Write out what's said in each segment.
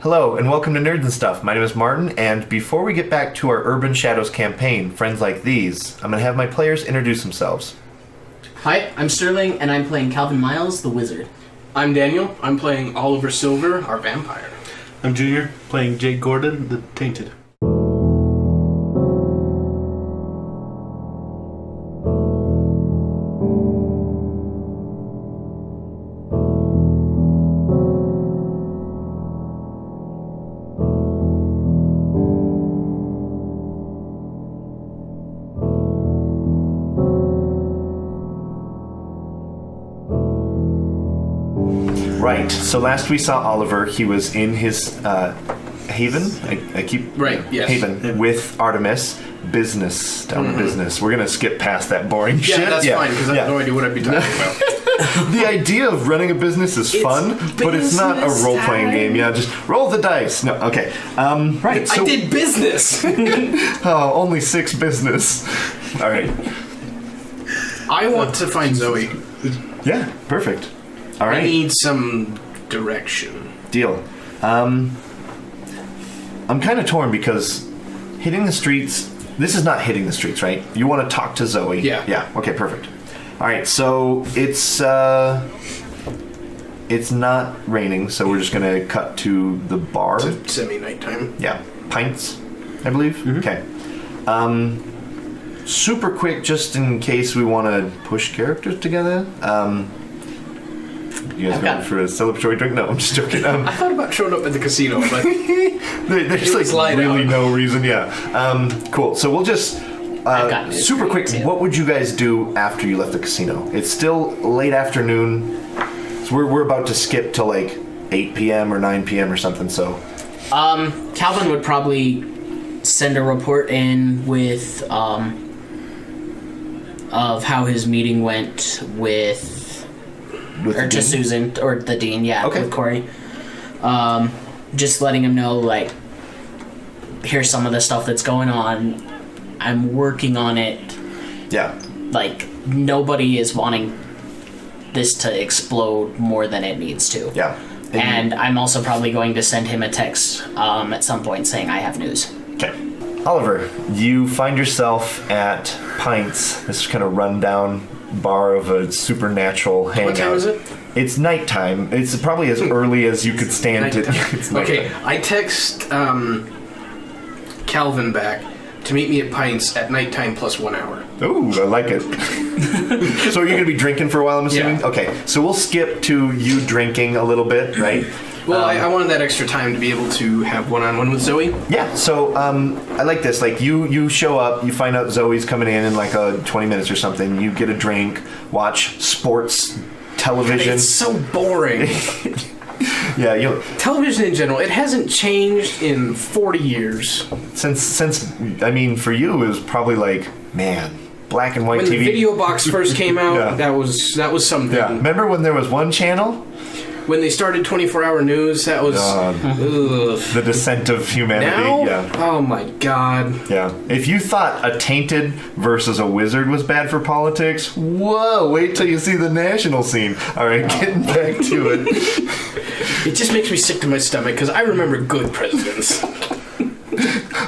Hello, and welcome to Nerds and Stuff. My name is Martin, and before we get back to our Urban Shadows campaign, Friends Like These, I'm going to have my players introduce themselves. Hi, I'm Sterling, and I'm playing Calvin Miles, the Wizard. I'm Daniel. I'm playing Oliver Silver, our vampire. I'm Junior, playing Jake Gordon, the Tainted. Right, so last we saw Oliver, he was in his haven, I keep... Right, yes. Haven, with Artemis, business, down to business. We're going to skip past that boring shit. Yeah, that's fine, because I have no idea what I'd be talking about. The idea of running a business is fun, but it's not a role-playing game. Yeah, just roll the dice. No, okay. Right, so... I did business! Oh, only 6 business. All right. I want to find Zoe. Yeah, perfect. All right. I need some direction. Deal. I'm kind of torn because hitting the streets... This is not hitting the streets, right? You want to talk to Zoe. Yeah. Yeah, okay, perfect. All right, so it's not raining, so we're just going to cut to the bar. It's semi-nighttime. Yeah, pints, I believe. Mm-hmm. Okay. Super quick, just in case we want to push characters together. You guys going for a celebratory drink? No, I'm just joking. I thought about showing up at the casino, but there's like really no reason. Yeah. Cool. So we'll just super quick. What would you guys do after you left the casino? It's still late afternoon. So we're about to skip to like 8 p.m. or 9 p.m. or something. So Calvin would probably send a report in with of how his meeting went with or to Susan, or the dean, with Corey. Just letting him know, like, here's some of the stuff that's going on. I'm working on it. Yeah. Like, nobody is wanting this to explode more than it needs to. Yeah. And I'm also probably going to send him a text at some point saying I have news. Okay. Oliver, you find yourself at Pints, this kind of rundown bar of a supernatural hangout. What time is it? It's nighttime. It's probably as early as you could stand to. It's okay, I text Calvin back to meet me at Pints at nighttime plus 1 hour. Ooh, I like it. So you're going to be drinking for a while, I'm assuming? Yeah. Okay, so we'll skip to you drinking a little bit, right? Well, I wanted that extra time to be able to have one-on-one with Zoe. Yeah, so I like this. Like, you show up, you find out Zoe's coming in like 20 minutes or something. You get a drink, watch sports, television. It's so boring. Yeah, television in general, it hasn't changed in 40 years. Since I mean, for you, it was probably like, man, black and white when TV. When the video box first came out, that was something. Yeah, remember when there was one channel? When they started 24-hour news, that was the descent of humanity. Now? Yeah. Oh my god. Yeah. If you thought a tainted versus a wizard was bad for politics, whoa! Wait till you see the national scene. All right, getting back to it. It just makes me sick to my stomach because I remember good presidents.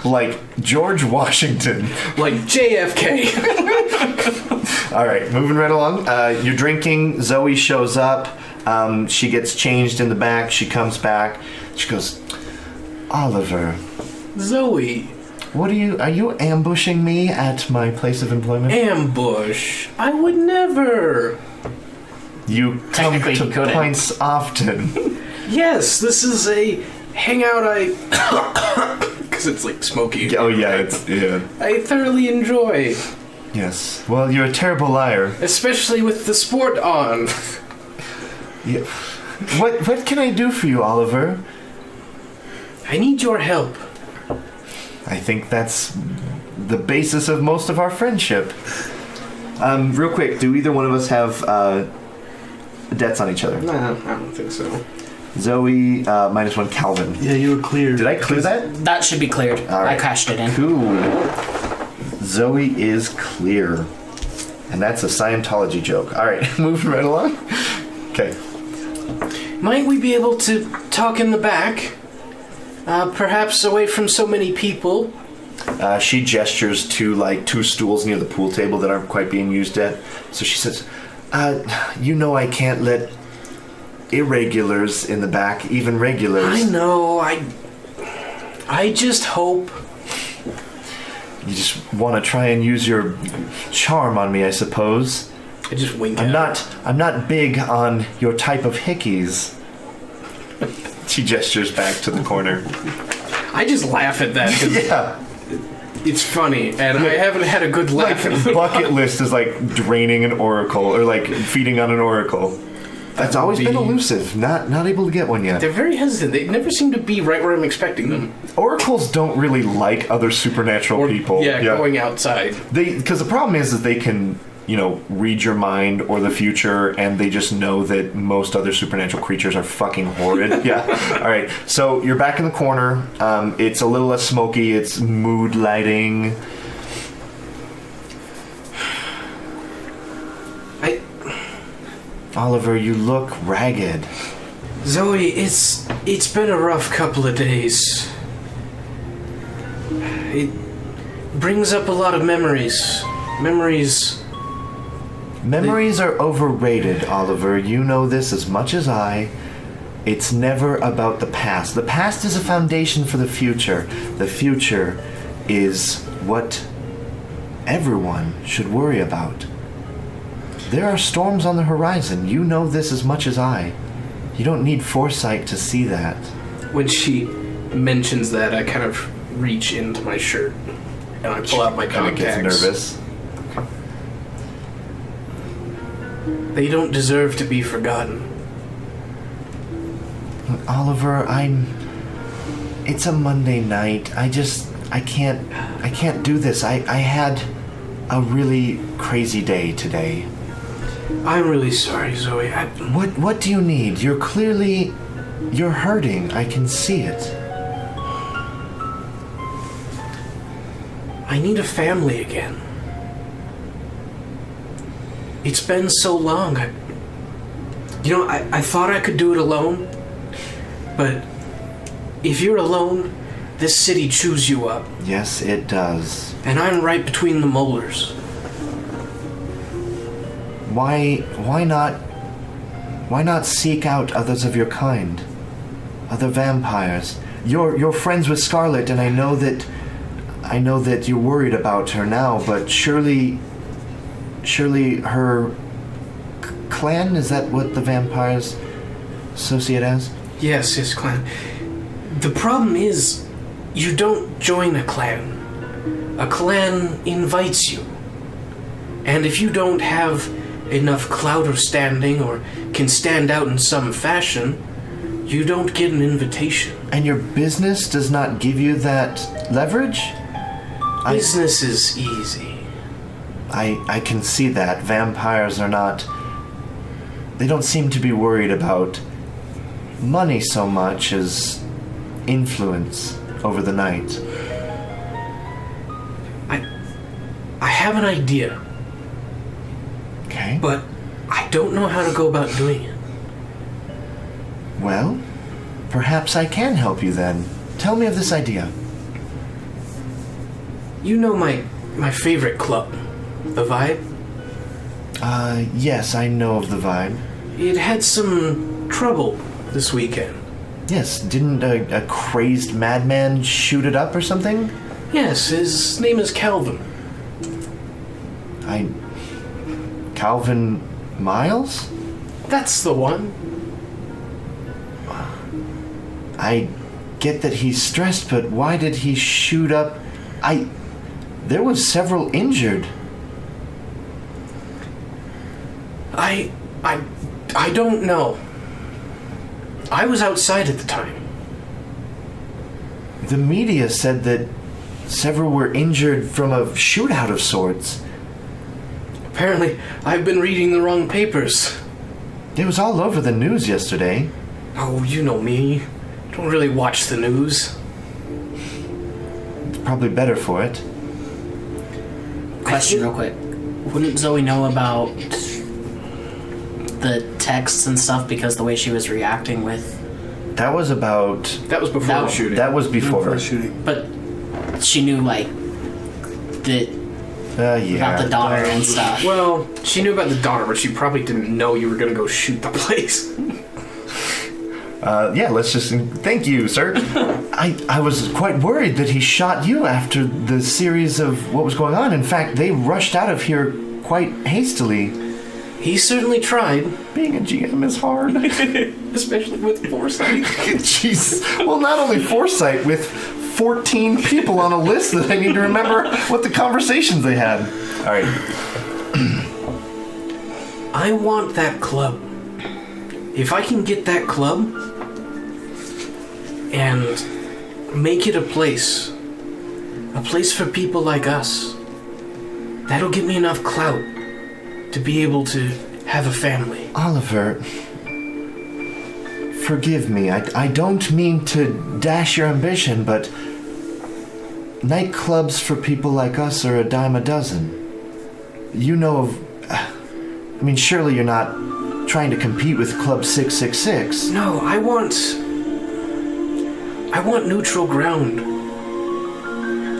Like George Washington. Like JFK. All right, moving right along. You're drinking. Zoe shows up. She gets changed in the back. She comes back. She goes, Oliver. Zoe. What are you ambushing me at my place of employment? Ambush? I would never. You come to Pints often. Yes, this is a hangout because it's like smoky. Oh yeah, yeah. I thoroughly enjoy. Yes. Well, you're a terrible liar. Especially with the sport on. Yeah. What can I do for you, Oliver? I need your help. I think that's the basis of most of our friendship. Real quick, do either one of us have debts on each other? Nah, I don't think so. Zoe, -1, Calvin. Yeah, you were clear. Did I clear that? That should be cleared. All right. I cashed it in. Cool. Zoe is clear. And that's a Scientology joke. All right, moving right along. Okay. Might we be able to talk in the back? Perhaps away from so many people. She gestures to like 2 stools near the pool table that aren't quite being used yet. So she says, you know I can't let irregulars in the back, even regulars. I know, I just hope. You just want to try and use your charm on me, I suppose. I just wink I'm not big on your type of hickeys. She gestures back to the corner. I just laugh at that because it's funny, and I haven't had a good laugh. Like, bucket list is like draining an oracle or like feeding on an oracle. That's always been elusive. Not able to get one yet. They're very hesitant. They never seem to be right where I'm expecting them. Oracles don't really like other supernatural people. Yeah, going outside. Because the problem is they can, read your mind or the future, and they just know that most other supernatural creatures are fucking horrid. Yeah. All right. So you're back in the corner. It's a little less smoky. It's mood lighting. Oliver, you look ragged. Zoe, it's been a rough couple of days. It brings up a lot of memories. Memories are overrated, Oliver. You know this as much as I. It's never about the past. The past is a foundation for the future. The future is what everyone should worry about. There are storms on the horizon. You know this as much as I. You don't need foresight to see that. When she mentions that, I kind of reach into my shirt and I pull out my contacts. Kind of gets nervous. They don't deserve to be forgotten. Oliver, it's a Monday night. I can't do this. I had a really crazy day today. I'm really sorry, Zoe. What do you need? You're hurting. I can see it. I need a family again. It's been so long. I thought I could do it alone, but if you're alone, this city chews you up. Yes, it does. And I'm right between the molars. Why not seek out others of your kind? Other vampires. You're friends with Scarlet, and I know that you're worried about her now, but surely her clan, is that what the vampires associate as? Yes, clan. The problem is, you don't join a clan. A clan invites you. And if you don't have enough clout or standing or can stand out in some fashion, you don't get an invitation. And your business does not give you that leverage? Business is easy. I can see that. Vampires are not... They don't seem to be worried about money so much as influence over the night. I have an idea. Okay. But I don't know how to go about doing it. Well, perhaps I can help you then. Tell me of this idea. You know my favorite club, the Vibe? Yes, I know of the Vibe. It had some trouble this weekend. Yes, didn't a crazed madman shoot it up or something? Yes, his name is Calvin. Calvin Miles? That's the one. I get that he's stressed, but why did he shoot up? There was several injured. I don't know. I was outside at the time. The media said that several were injured from a shootout of sorts. Apparently, I've been reading the wrong papers. It was all over the news yesterday. Oh, you know me. I don't really watch the news. It's probably better for it. Question real quick. Wouldn't Zoe know about the texts and stuff because the way she was reacting with That was about... That was before the shooting. That was before. For the shooting. But she knew, like, about the daughter and stuff. Well, she knew about the daughter, but she probably didn't know you were going to go shoot the place. Let's just... Thank you, sir. I was quite worried that he shot you after the series of what was going on. In fact, they rushed out of here quite hastily. He certainly tried. Being a GM is hard. Especially with foresight. Jeez. Well, not only foresight, with 14 people on a list that I need to remember what the conversations they had. All right. I want that club. If I can get that club and make it a place for people like us, that'll give me enough clout to be able to have a family. Oliver, forgive me. I don't mean to dash your ambition, but nightclubs for people like us are a dime a dozen. You know of... I mean, surely you're not trying to compete with Club 666. No, I want neutral ground.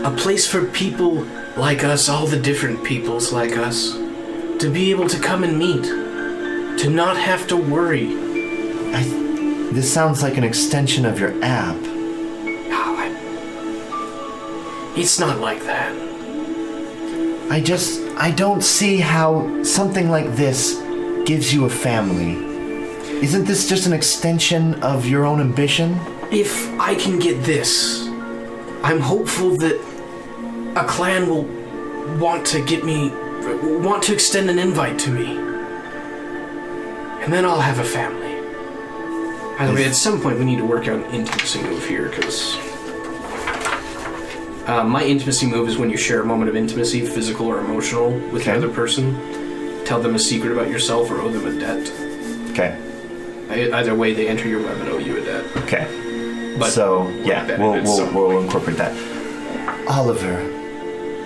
A place for people like us, all the different peoples like us, to be able to come and meet. To not have to worry. This sounds like an extension of your app. It's not like that. I don't see how something like this gives you a family. Isn't this just an extension of your own ambition? If I can get this, I'm hopeful that a clan will want to extend an invite to me. And then I'll have a family. By the way, at some point we need to work out an intimacy move here, because my intimacy move is when you share a moment of intimacy, physical or emotional, with the other person. Tell them a secret about yourself or owe them a debt. Okay. Either way, they enter your web and owe you a debt. Okay. But so, yeah, we'll incorporate that. Oliver,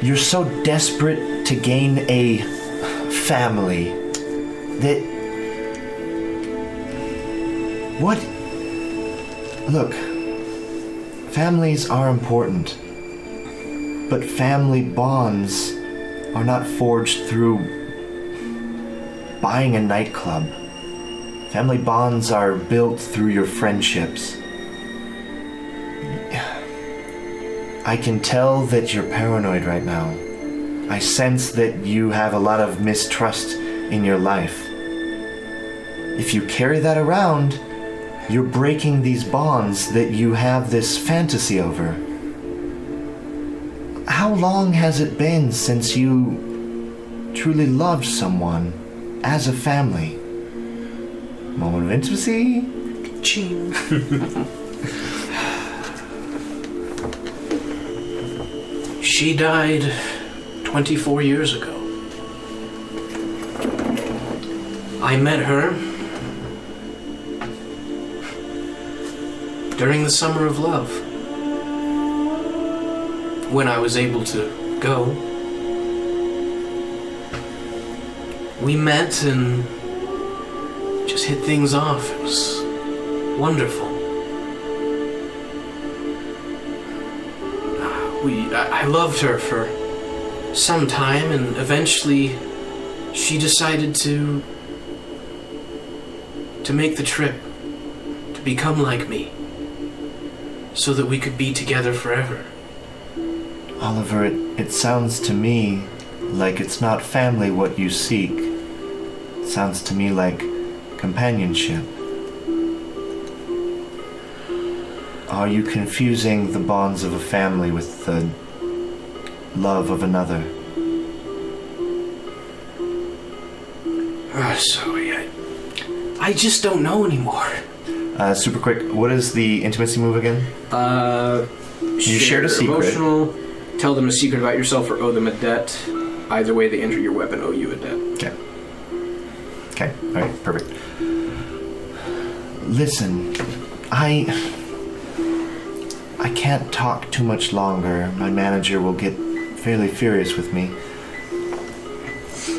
you're so desperate to gain a family that... What? Look, families are important, but family bonds are not forged through buying a nightclub. Family bonds are built through your friendships. I can tell that you're paranoid right now. I sense that you have a lot of mistrust in your life. If you carry that around, you're breaking these bonds that you have this fantasy over. How long has it been since you truly loved someone as a family? Moment of intimacy? Ching. She died 24 years ago. I met her during the summer of love, when I was able to go. We met and just hit things off. It was wonderful. I loved her for some time, and eventually she decided to make the trip, to become like me, so that we could be together forever. Oliver, it sounds to me like it's not family what you seek. It sounds to me like companionship. Are you confusing the bonds of a family with the love of another? Sorry, I just don't know anymore. Super quick, what is the intimacy move again? You shared a secret. Emotional, tell them a secret about yourself or owe them a debt. Either way, they enter your web and owe you a debt. Okay, alright, perfect. Listen, I can't talk too much longer. My manager will get fairly furious with me.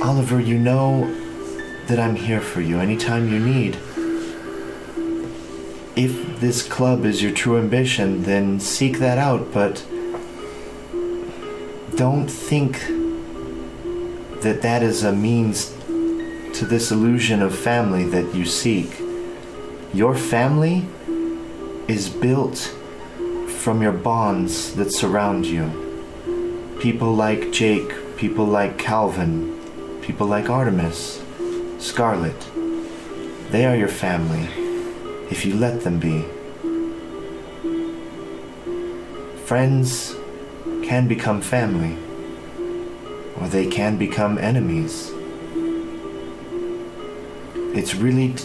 Oliver, you know that I'm here for you anytime you need. if this club is your true ambition, then seek that out, but don't think that that is a means to this illusion of family that you seek. Your family is built from your bonds that surround you. People like Jake, people like Calvin, people like Artemis, Scarlet. They are your family, if you let them be. Friends can become family, or they can become enemies. It's really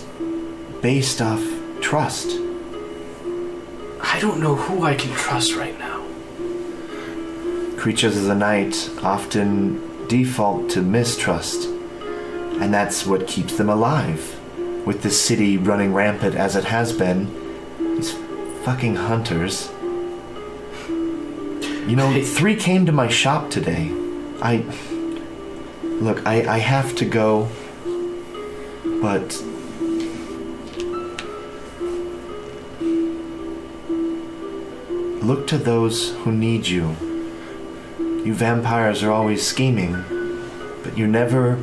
based off trust. I don't know who I can trust right now. Creatures of the night often default to mistrust, and that's what keeps them alive. With the city running rampant as it has been, these fucking hunters. You know, 3 came to my shop today. I have to go, but look to those who need you. You vampires are always scheming, but you never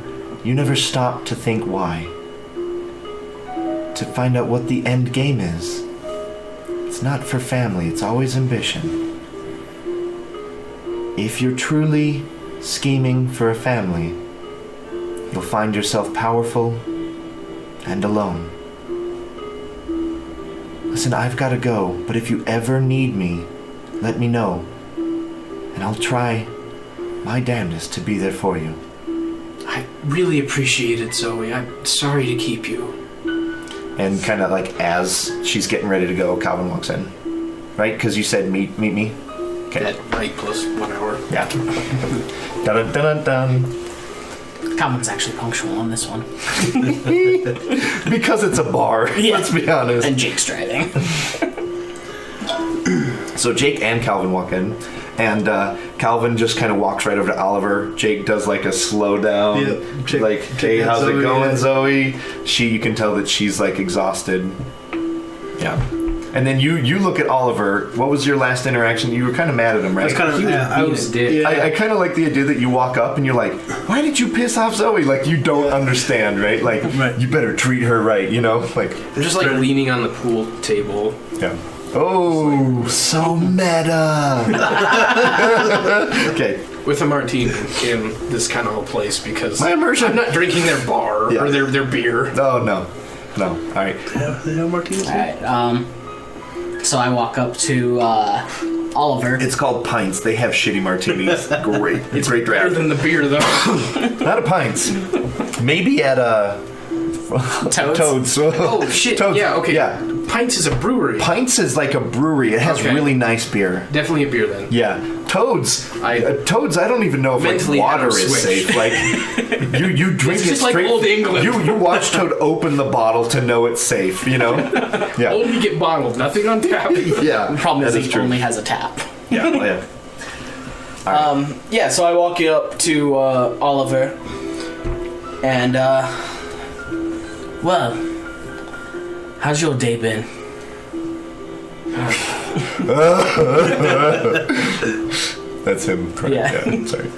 stop to think why. To find out what the end game is. It's not for family, it's always ambition. If you're truly scheming for a family, you'll find yourself powerful and alone. Listen, I've got to go, but if you ever need me, let me know, and I'll try my damnedest to be there for you. I really appreciate it, Zoe. I'm sorry to keep you. And kind of like as she's getting ready to go, Calvin walks in. Right? Because you said meet me. Okay. At night plus 1 hour. Yeah. Dun dun dun dun. Calvin's actually punctual on this one. Because it's a bar, let's be honest. And Jake's driving. So Jake and Calvin walk in, and Calvin just kind of walks right over to Oliver. Jake does like a slow down, hey, how's it going, Zoe? You can tell that she's like exhausted. Yeah. And then you look at Oliver. What was your last interaction? You were kind of mad at him, right? I kind of like the idea that you walk up and you're like, why did you piss off Zoe? Like, you don't understand, right? Like, You better treat her right, you know? Like, I'm just like leaning on the pool table. Yeah. Oh, so meta. Okay. With a martini in this kind of a place because my immersion. I'm not drinking their bar or their beer. Oh, no. All right. They have martinis. All right. So I walk up to Oliver. It's called pints. They have shitty martinis. Great. It's great draft. Better than the beer, though. Not a pints. Maybe at a Toads. Oh shit! Toads. Yeah. Okay. Yeah. Pints is a brewery. Pints is like a brewery. It has really nice beer. Definitely a beer then. Yeah. Toads. I don't even know if like water is safe. Like you drink it's it just straight. Like old England. You watch Toad open the bottle to know it's safe. You know. Yeah. Only get bottled, nothing on tap. Yeah. The problem is he true. only has a tap. Yeah. Oh, yeah. Yeah, so I walk up to Oliver, and, well, how's your day been? That's him. Yeah. Sorry.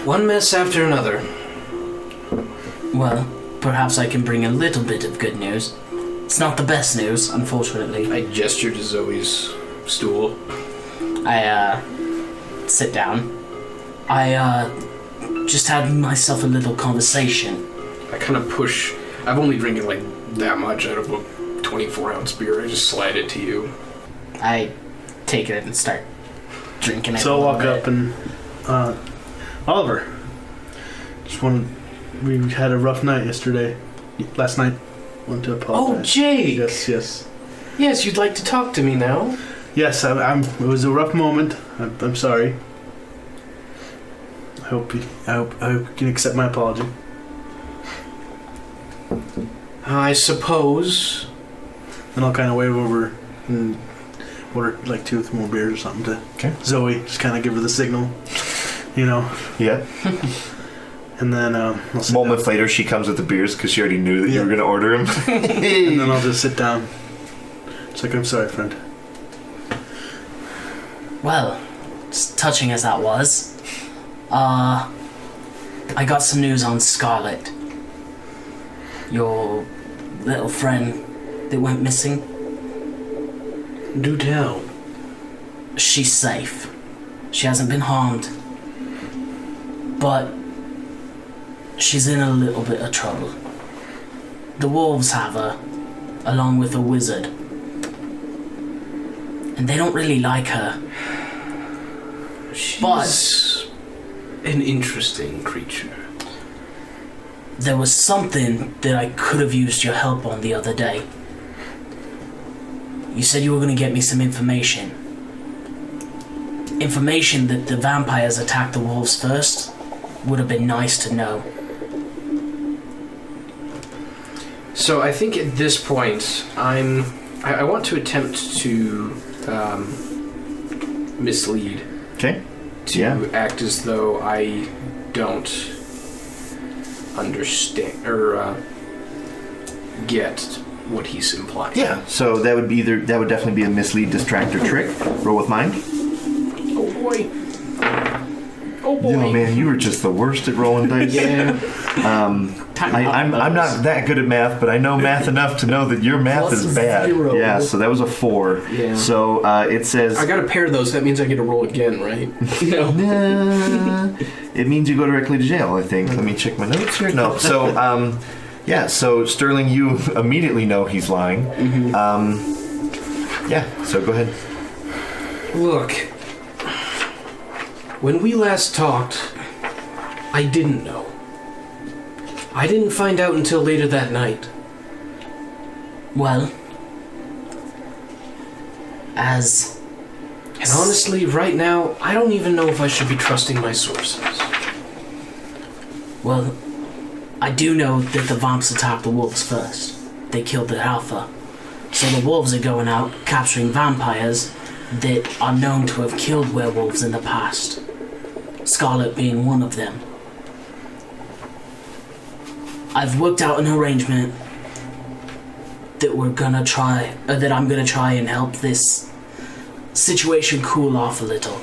One mess after another. Well, perhaps I can bring a little bit of good news. It's not the best news, unfortunately. I gestured to Zoe's stool. I, sit down. I, just had myself a little conversation. I kind of push. I've only drinking like that much out of a 24-ounce beer. I just slide it to you. I take it and start drinking it. So I'll walk up and, Oliver, we had a rough night last night. Want to apologize. Oh, Jake! Yes. Yes, you'd like to talk to me now? Yes, it was a rough moment. I'm sorry. I hope you can accept my apology. I suppose. Then I'll kind of wave over and order like 2 more beers or something to Okay. Zoe. Just kind of give her the signal, you know. Yeah. And And then moments later, she comes with the beers because she already knew that you were going to order them. And then I'll just sit down. It's like, I'm sorry, friend. Well, as touching as that was, I got some news on Scarlet. Your little friend that went missing. Do tell. She's safe. She hasn't been harmed. But she's in a little bit of trouble. The wolves have her, along with a wizard. And they don't really like her. She's an interesting creature. There was something that I could have used your help on the other day. You said you were going to get me some information. Information that the vampires attacked the wolves first would have been nice to know. So I think at this point, I want to attempt to mislead. Okay. To act as though I don't understand or get what he's implying. Yeah. So that would definitely be a mislead, distract, or trick. Roll with mind. Oh boy. Oh boy. Yo, man, you were just the worst at rolling dice. Yeah. I'm not that good at math, but I know math enough to know that your math is bad. 0. Yeah, so that was a 4. Yeah. So it says... I gotta pair those, that means I get to roll again, right? No. Nah, it means you go directly to jail, I think. Let me check my notes here. No, so, so Sterling, you immediately know he's lying. Mm-hmm. So go ahead. Look, when we last talked, I didn't know. I didn't find out until later that night. Well, as... And honestly, right now, I don't even know if I should be trusting my sources. Well, I do know that the Vamps attacked the wolves first. They killed the Alpha. So the wolves are going out, capturing vampires that are known to have killed werewolves in the past. Scarlet being one of them. I've worked out an arrangement that I'm gonna try and help this situation cool off a little.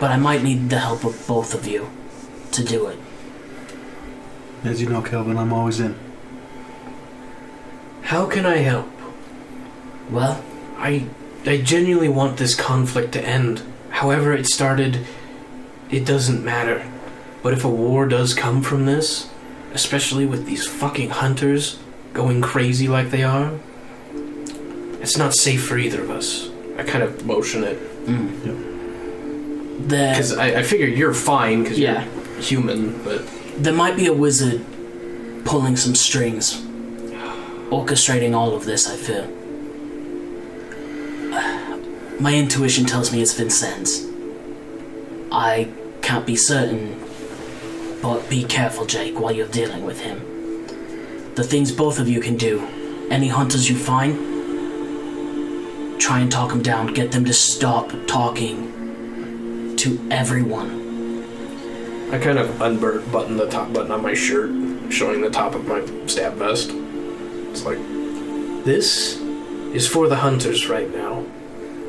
But I might need the help of both of you to do it. As you know, Kelvin, I'm always in. How can I help? Well, I genuinely want this conflict to end. However it started, it doesn't matter. But if a war does come from this, especially with these fucking hunters going crazy like they are, it's not safe for either of us. I kind of motion it. Because I figure you're fine because you're human, but... There might be a wizard pulling some strings, orchestrating all of this, I feel. My intuition tells me it's Vincennes. I can't be certain, but be careful, Jake, while you're dealing with him. The things both of you can do, any hunters you find, try and talk them down, get them to stop talking to everyone. I kind of unbutton the top button on my shirt, showing the top of my stab vest. It's like, this is for the hunters right now.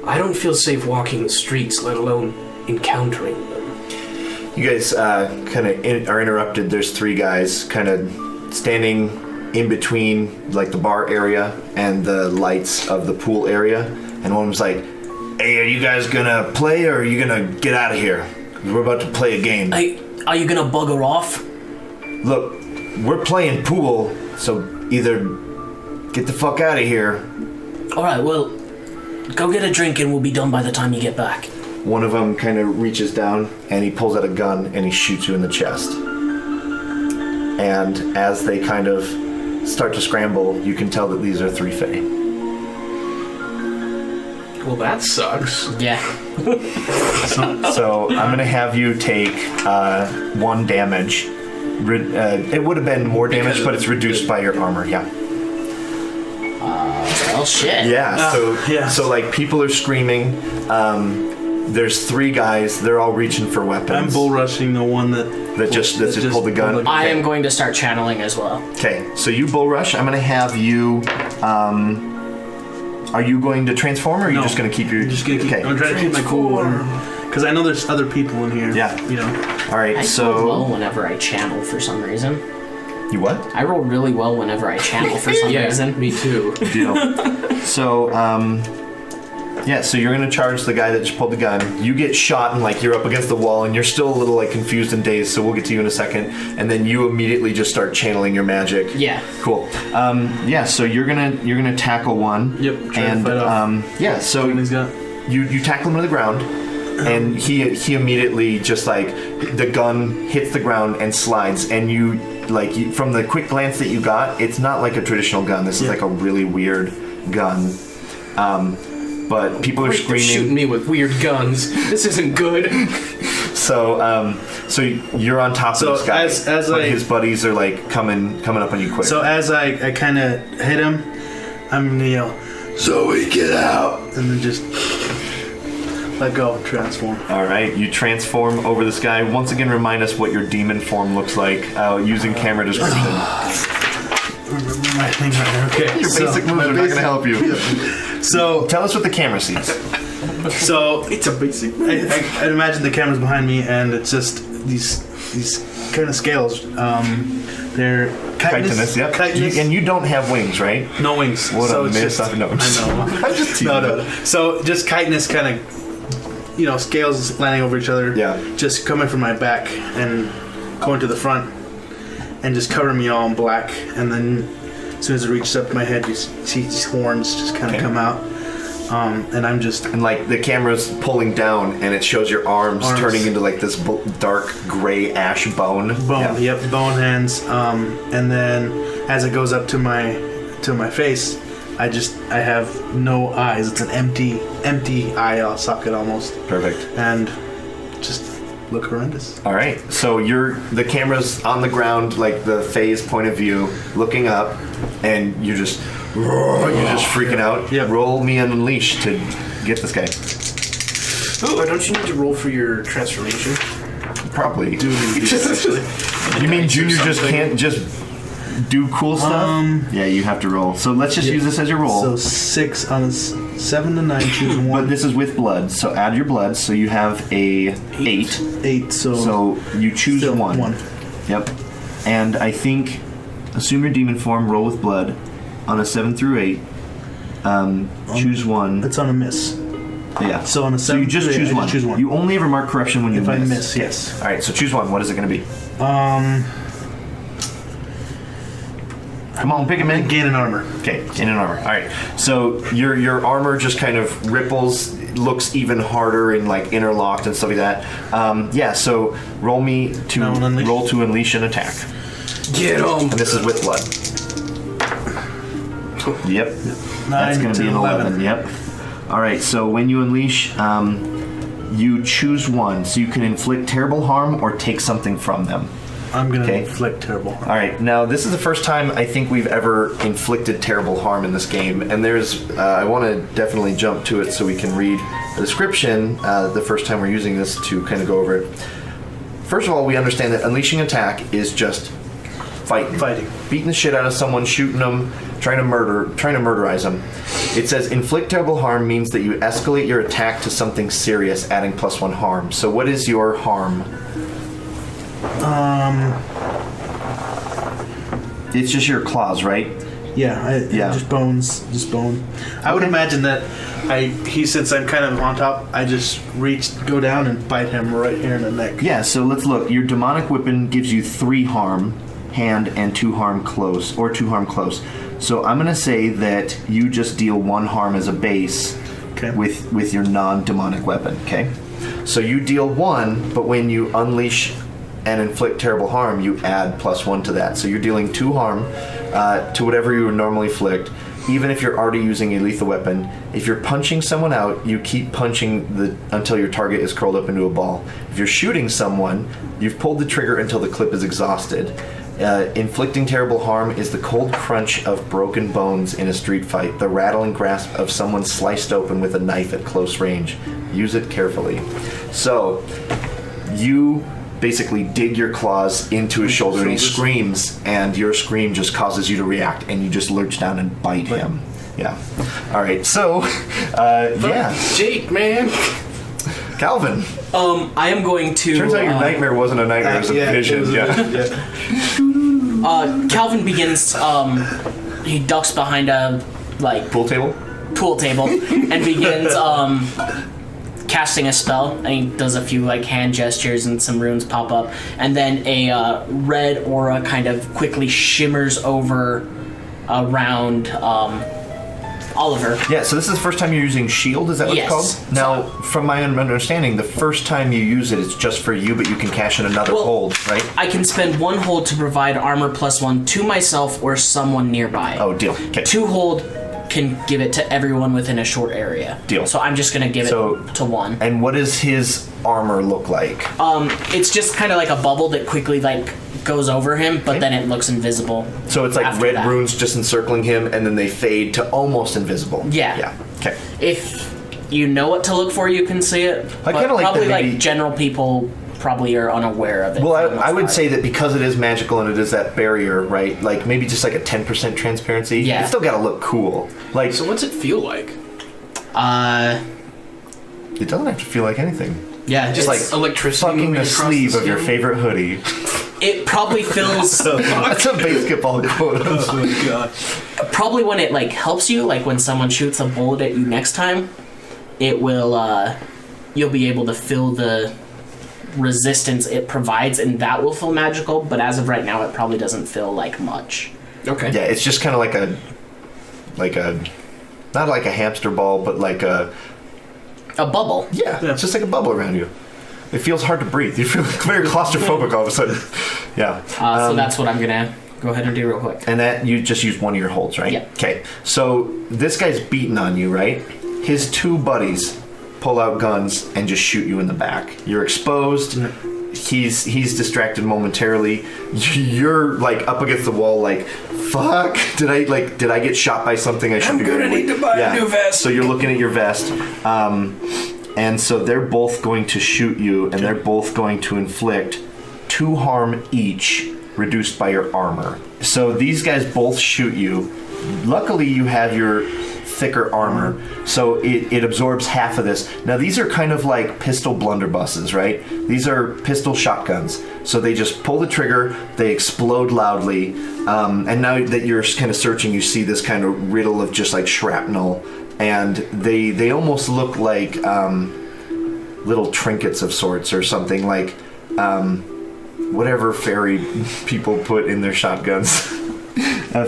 I don't feel safe walking the streets, let alone encountering them. You guys kind of are interrupted. There's 3 guys kind of standing in between like the bar area and the lights of the pool area. And one was like, hey, are you guys gonna play or are you gonna get out of here? We're about to play a game. Are you gonna bugger off? Look, we're playing pool, so either get the fuck out of here. Alright, well, go get a drink and we'll be done by the time you get back. One of them kind of reaches down and he pulls out a gun and he shoots you in the chest. And as they kind of start to scramble, you can tell that these are 3 Fae. Well, that sucks. Yeah. So I'm going to have you take 1 damage. It would have been more damage, but it's reduced by your armor, yeah. Well, shit. Yeah, so like people are screaming. there's 3 guys. They're all reaching for weapons. I'm bull rushing the one that just pulled the gun. I am going to start channeling as well. Okay, so you bull rush. I'm going to have you. Are you going to transform, or are you just going to keep your? I'm just going to keep. I'm trying to keep my cool, because I know there's other people in here. Yeah. All right. I roll well whenever I channel for some reason. You what? I roll really well whenever I channel for some reason. Me too. Deal. So, so you're gonna charge the guy that just pulled the gun. You get shot and you're up against the wall, and you're still a little confused and dazed. So we'll get to you in a second, and then you immediately just start channeling your magic. Yeah. Cool. So you're gonna tackle one. Yep. And so you tackle him to the ground. And he immediately just the gun hits the ground and slides, and you from the quick glance that you got, it's not like a traditional gun. This is a really weird gun. But people are screaming. They're shooting me with weird guns. This isn't good. So you're on top of this guy. His buddies are coming up on you quick. So as I kind of hit him, I'm gonna yell, "Zoe, get out!" and then just let go and transform. All right, you transform over this guy. Once again, remind us what your demon form looks like using camera description. Remember my thing right there. Okay. Your basic moves are not going to help you. So tell us what the camera sees. So it's a basic. I imagine the camera's behind me, and it's just these kind of scales. They're chitinous. Yep. Chitinous. And you don't have wings, right? No wings. What so a miss! I know. I'm just teasing. No. So just chitinous kind of. Scales landing over each other. Yeah. Just coming from my back and going to the front and just covering me all in black. And then as soon as it reaches up to my head, you see these horns just kind of come out. And I'm just... And the camera's pulling down, and it shows your arms turning into this dark gray ash bone. Yep, bone hands. And then as it goes up to my face, I have no eyes. It's an empty eye socket almost. Perfect. And just look horrendous. All right. So the camera's on the ground, the phase point of view, looking up, and you're just freaking out. Yeah. Roll me an unleash to get this guy. Oh, don't you need to roll for your transformation? Probably. Actually. You mean Junior just can't just do cool stuff? Yeah, you have to roll. So let's just use this as your roll. So 6 on a 7 to 9, choose 1. But this is with blood, so add your blood. So you have a 8. 8. So you choose still 1. Yep. And I think assume your demon form. Roll with blood on a 7 through 8. Choose 1. It's on a miss. Yeah. So on a 7. So you just choose 1. Choose 1. You only ever mark corruption when you miss. If I miss, yes. All right. So choose 1. What is it going to be? Come on, pick him in. Gain an armor. Okay, gain an armor. All right. So your armor just kind of ripples, looks even harder and interlocked and stuff like that. So roll to unleash an attack. Get him. And this is with blood. Yep. 9 That's going to be an 11. Yep. All right. So when you unleash, you choose 1. So you can inflict terrible harm or take something from them. I'm going to inflict terrible harm. All right. Now, this is the first time I think we've ever inflicted terrible harm in this game. And there's, I want to definitely jump to it so we can read the description the first time we're using this to kind of go over it. First of all, we understand that unleashing attack is just fighting. Beating the shit out of someone, shooting them, trying to murderize them. It says inflict terrible harm means that you escalate your attack to something serious, adding +1 harm. So what is your harm? It's just your claws, right? Yeah, just bones, bone. I would imagine that since I'm kind of on top, I just go down and bite him right here in the neck. Yeah, so let's look. Your demonic weapon gives you 3 harm, hand, and 2 harm close, or 2 harm close. So I'm gonna say that you just deal 1 harm as a base with your non-demonic weapon. Okay, so you deal 1, but when you unleash and inflict terrible harm, you add +1 to that. So you're dealing 2 harm to whatever you would normally inflict, even if you're already using a lethal weapon. If you're punching someone out, you keep punching until your target is curled up into a ball. If you're shooting someone, you've pulled the trigger until the clip is exhausted. Inflicting terrible harm is the cold crunch of broken bones in a street fight, the rattling grasp of someone sliced open with a knife at close range. Use it carefully. So, you basically dig your claws into his shoulder and he screams, and your scream just causes you to react, and you just lurch down and bite him. Yeah. All right. So, yeah. Jake, man. Calvin. I am going to. Turns out your nightmare wasn't a nightmare; it was a vision. Calvin begins. He ducks behind a Pool table and begins casting a spell. And he does a few hand gestures, and some runes pop up, and then a red aura kind of quickly shimmers over around Oliver. Yeah, so this is the first time you're using shield, is that what it's called? Now, from my understanding, the first time you use it, it's just for you, but you can cash in another hold, right? I can spend 1 hold to provide armor +1 to myself or someone nearby. Oh, deal. Okay. 2 hold can give it to everyone within a short area. Deal. So I'm just going to give it to 1. And what does his armor look like? It's just kind of like a bubble that quickly goes over him, but then it looks invisible. So it's like red runes just encircling him, and then they fade to almost invisible. Yeah. Yeah. Okay. If you know what to look for, you can see it. I kind of like probably that maybe, general people probably are unaware of it. Well, I would say that because it is magical and it is that barrier, right? Maybe just a 10% transparency. Yeah. It's still got to look cool. So what's it feel like? It doesn't have to feel like anything. Yeah, just like electricity fucking the sleeve of your favorite hoodie. It probably feels. That's a basketball quote. Oh my god. Probably when it helps you, when someone shoots a bullet at you next time, it will. You'll be able to feel the resistance it provides, and that will feel magical. But as of right now, it probably doesn't feel like much. Okay. Yeah, it's just kind of like a, not like a hamster ball, but like a bubble. Yeah, it's just like a bubble around you. It feels hard to breathe. You feel very claustrophobic all of a sudden. Yeah. So that's what I'm gonna go ahead and do real quick. And that you just use one of your holds, right? Yeah. Okay. So this guy's beating on you, right? His 2 buddies pull out guns and just shoot you in the back. You're exposed. He's distracted momentarily. You're up against the wall, fuck. Did I get shot by something? I should I'm be gonna need to buy a new vest. So you're looking at your vest. And so they're both going to shoot you, and they're both going to inflict 2 harm each, reduced by your armor. So these guys both shoot you. Luckily, you have your thicker armor, so it absorbs half of this. Now, these are kind of like pistol blunderbusses, right? These are pistol shotguns. So they just pull the trigger, they explode loudly, and now that you're kind of searching, you see this kind of riddle of just shrapnel. And they almost look like little trinkets of sorts or something, whatever fairy people put in their shotguns.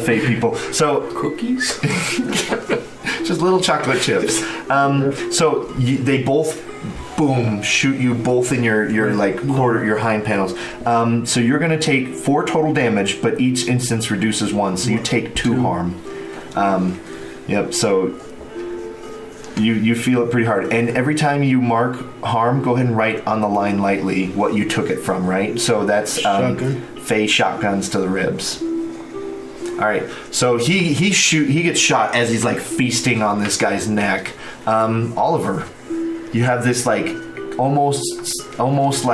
Fey people. So cookies? Just little chocolate chips. So they both shoot you both in your quarter, your hind panels. So you're going to take 4 total damage, but each instance reduces 1, so you take 2 harm. Yep. So you feel it pretty hard, and every time you mark harm, go ahead and write on the line lightly what you took it from. Right. So that's Fey shotguns to the ribs. All right. So he gets shot as he's feasting on this guy's neck. Oliver, you have this almost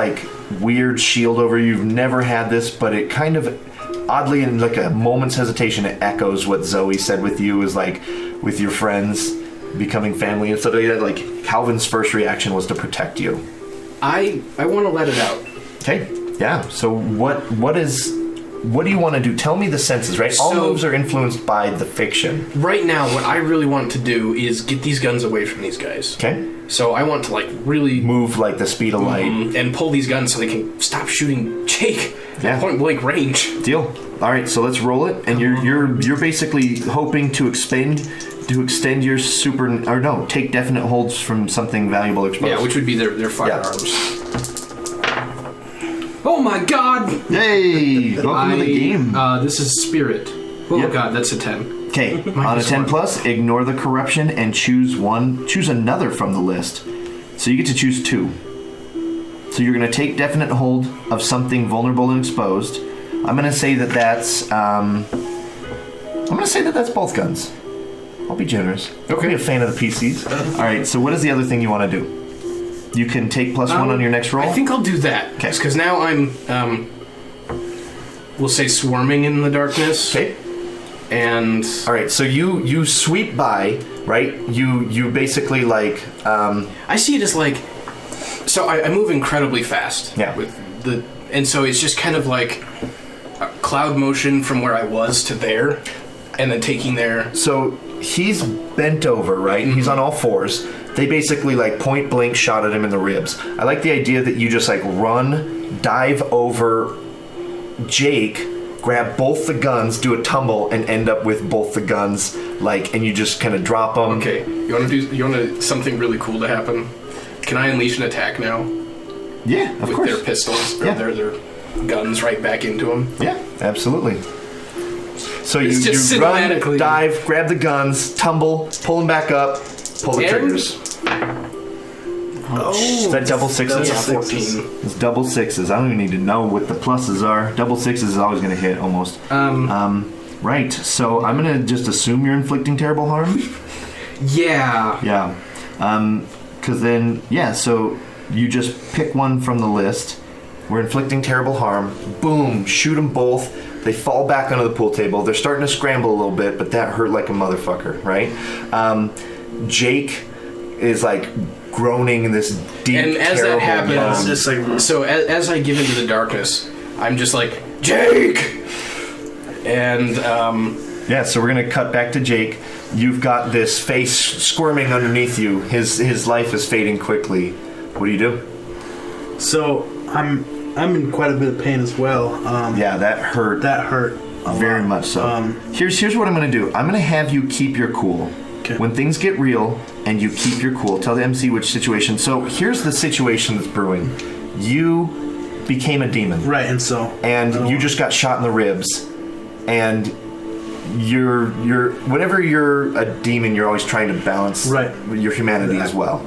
weird shield over you. You've never had this, but it kind of oddly, in a moment's hesitation, it echoes what Zoe said with you is with your friends becoming family and stuff like that. Calvin's first reaction was to protect you. I want to let it out. Okay. Yeah. So what do you want to do? Tell me the senses, right? All moves are influenced by the fiction. Right now, what I really want to do is get these guns away from these guys. Okay. So I want to really move the speed of light and pull these guns so they can stop shooting Jake at point blank range. Deal. All right, so let's roll it, and you're basically hoping to extend your take definite holds from something valuable exposed. Yeah, which would be their firearms. Yeah. Oh my god! Hey! Welcome to the game. This is Spirit. Oh god, that's a 10. Okay, on a 10 plus, ignore the corruption and choose another from the list. So you get to choose 2. So you're going to take definite hold of something vulnerable and exposed, I'm gonna say that that's both guns. I'll be generous. Okay. Be a fan of the PCs. All right. So what is the other thing you want to do? You can take +1 on your next roll. I think I'll do that. Okay. Because now I'm, we'll say, swarming in the darkness. Okay. And all right. So you sweep by, right? You basically like. I see it as like. So I move incredibly fast. Yeah. And so it's just kind of like a cloud motion from where I was to there, and then taking there. So he's bent over, right? Mm-hmm. He's on all fours. They basically like point blank shot at him in the ribs. I like the idea that you just like run, dive over Jake, grab both the guns, do a tumble, and end up with both the guns, like, and you just kind of drop them. Okay, you want something really cool to happen? Can I unleash an attack now? Yeah, of course. With their pistols, or yeah. their guns right back into them. Yeah, absolutely. So you run, dive, grab the guns, tumble, pull them back up, pull the triggers. Oh, is that double sixes? Yeah, 14. It's double sixes. I don't even need to know what the pluses are. Double sixes is always going to hit, almost. Right, so I'm going to just assume you're inflicting terrible harm? Yeah. Yeah. Because then, yeah, so you just pick one from the list. We're inflicting terrible harm. Boom, shoot them both. They fall back onto the pool table. They're starting to scramble a little bit, but that hurt like a motherfucker, right? Jake is like groaning in this deep, and as terrible that happens, it's like, so as I give into the darkness, I'm just like, Jake! And, yeah, so we're going to cut back to Jake. You've got this face squirming underneath you. His life is fading quickly. What do you do? So, I'm in quite a bit of pain as well. Yeah, that hurt. That hurt very much so. Here's what I'm going to do. I'm going to have you keep your cool. Okay. When things get real and you keep your cool, tell the MC which situation. So here's the situation that's brewing. You became a demon. Right, and so... And you just got shot in the ribs. And you're whenever you're a demon, you're always trying to balance your humanity as well,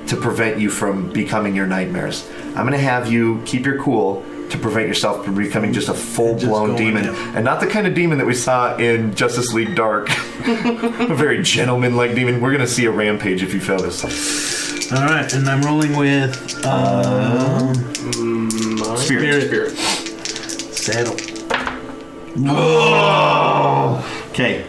to prevent you from becoming your nightmares. I'm going to have you keep your cool to prevent yourself from becoming just a full-blown demon. And not the kind of demon that we saw in Justice League Dark. A very gentleman-like demon. We're going to see a rampage if you fail this. Alright, and I'm rolling with... Spirit. Saddle. Oh! Okay.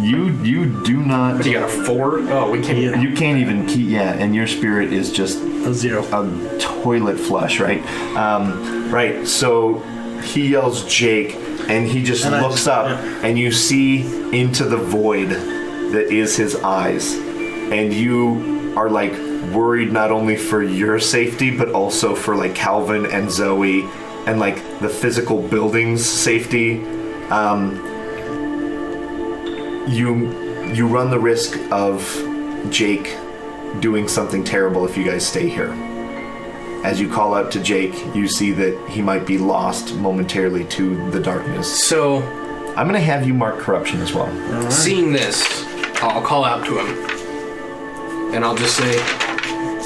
You do not... But you got a 4? Oh, we can't... You can't even keep... Yeah, and your spirit is just... A 0. A toilet flush, right? Right, so he yells Jake, and he just looks up, and you see into the void that is his eyes. And you are, like, worried not only for your safety, but also for, like, Calvin and Zoe, and, like, the physical building's safety. You run the risk of Jake doing something terrible if you guys stay here. As you call out to Jake, you see that he might be lost momentarily to the darkness. So, I'm going to have you mark corruption as well. Right. Seeing this, I'll call out to him. And I'll just say,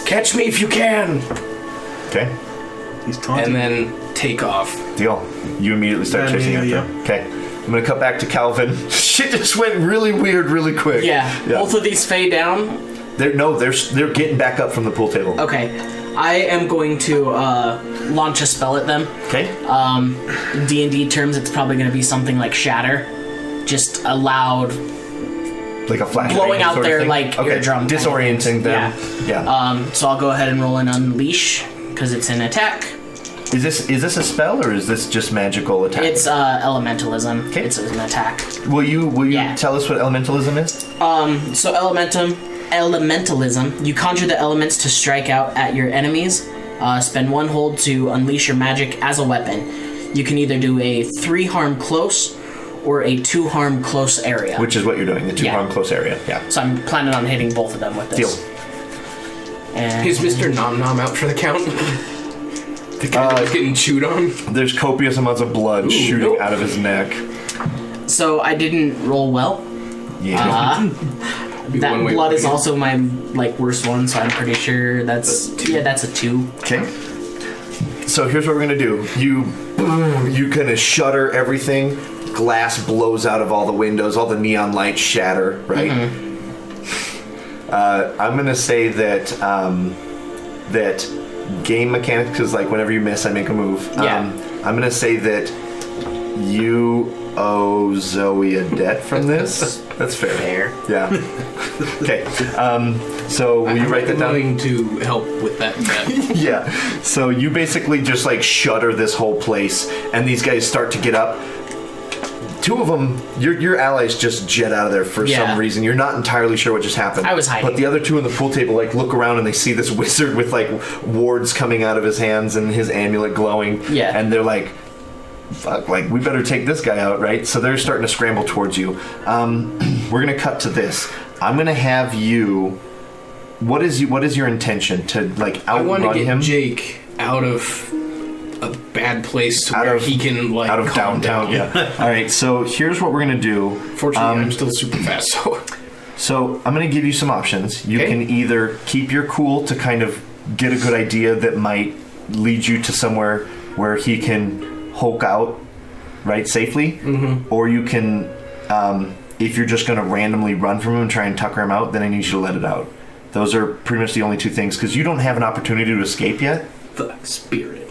catch me if you can! Okay. He's taunting. And then take off. Deal. You immediately start chasing after him. Okay. I'm going to cut back to Calvin. Shit just went really weird really quick. Yeah. Both of these fade down? They're getting back up from the pool table. Okay. I am going to launch a spell at them. Okay. In D&D terms, it's probably going to be something like Shatter. Just a loud... Like a flash. Blowing out their, like, eardrum. Disorienting them. Yeah. So I'll go ahead and roll an Unleash, because it's an attack. Is this a spell, or is this just magical attack? It's elementalism. Okay. It's an attack. Will you tell us what elementalism is? So elementalism, you conjure the elements to strike out at your enemies. Spend 1 hold to unleash your magic as a weapon. You can either do a 3 harm close or a 2 harm close area. Which is what you're doing, the 2 harm close area. Yeah. So I'm planning on hitting both of them with this. Deal. And is Mr. Nom Nom out for the count? The guy that was getting chewed on? There's copious amounts of blood shooting out of his neck. So I didn't roll well. Yeah. That blood is also my worst one, so I'm pretty sure that's a 2. Okay. So here's what we're gonna do. You kind of shutter everything. Glass blows out of all the windows. All the neon lights shatter. Right. I'm gonna say that that game mechanics, because like whenever you miss, I make a move. Yeah. I'm gonna say that you owe Zoe a debt from this. That's fair. Yeah. Okay. So will you write that down? I'm willing to help with that. Yeah. So you basically just like shutter this whole place, and these guys start to get up. Two of them, your allies just jet out of there for some reason. You're not entirely sure what just happened. I was hiding. But the other two in the pool table like look around and they see this wizard with like wards coming out of his hands and his amulet glowing. Yeah. And they're like, fuck, like we better take this guy out, right? So they're starting to scramble towards you. We're gonna cut to this. I'm gonna have you. What is your intention to like outrun him? I want to get Jake out of a bad place to where he can like out of calm downtown. down. Yeah. All right. So here's what we're gonna do. Fortunately, I'm still super fast, so. So I'm gonna give you some options. You can either keep your cool to kind of get a good idea that might lead you to somewhere where he can Hulk out, right, safely, or you can, if you're just going to randomly run from him and try and tucker him out, then I need you to let it out. Those are pretty much the only two things, because you don't have an opportunity to escape yet. The spirit.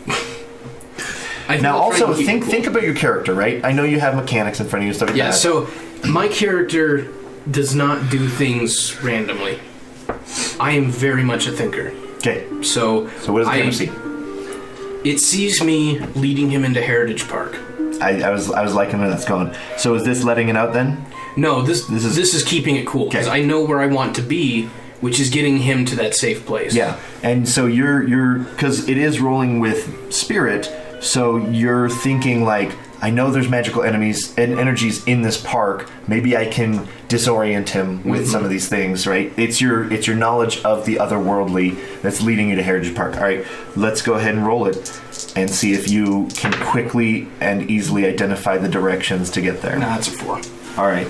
Now, also, think about your character, right? I know you have mechanics in front of you and stuff like that. Yeah, so my character does not do things randomly. I am very much a thinker. Okay. So what does the camera see? It sees me leading him into Heritage Park. I was liking where that's going. So is this letting it out then? No, this is keeping it cool because I know where I want to be, which is getting him to that safe place. Yeah, and so you're because it is rolling with spirit, so you're thinking like, I know there's magical enemies and energies in this park. Maybe I can disorient him with some of these things, right? It's your knowledge of the otherworldly that's leading you to Heritage Park. All right, let's go ahead and roll it and see if you can quickly and easily identify the directions to get there. Nah, it's a 4. All right.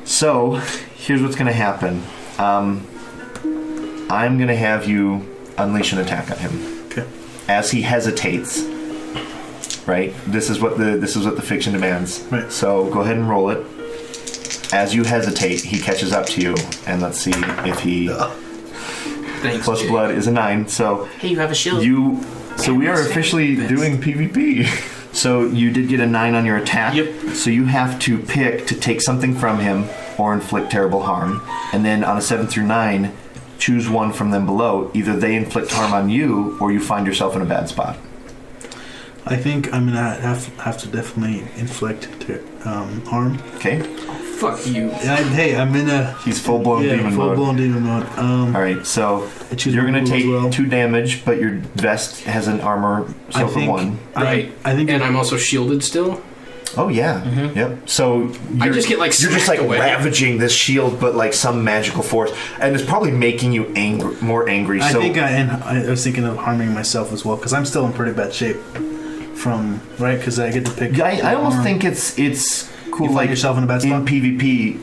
So here's what's going to happen. I'm going to have you unleash an attack on him. Okay. As he hesitates. Right. This is what the fiction demands. Right. So go ahead and roll it. As you hesitate, he catches up to you, and let's see if he. Thanks, Plus Jake. blood is a 9. So hey, you have a shield. So we are officially doing PvP. So you did get a 9 on your attack. Yep. So you have to pick to take something from him or inflict terrible harm, and then on a 7 through 9, choose one from them below. Either they inflict harm on you, or you find yourself in a bad spot. I think I'm gonna have to definitely inflict harm. Okay. Fuck you. Hey, I'm in a. He's full blown demon mode. Full blown demon mode. All right, so you're gonna take 2 damage, but your vest has an armor soak of 1. Right. I think, and I'm also shielded still. Oh yeah. Yep. So I just get like you're just like away. ravaging this shield, but like some magical force, and it's probably making you more angry. I So think I was thinking of harming myself as well because I'm still in pretty bad shape. Right, because I get to pick. I almost think it's cool. You find like yourself in a bad spot? in PvP.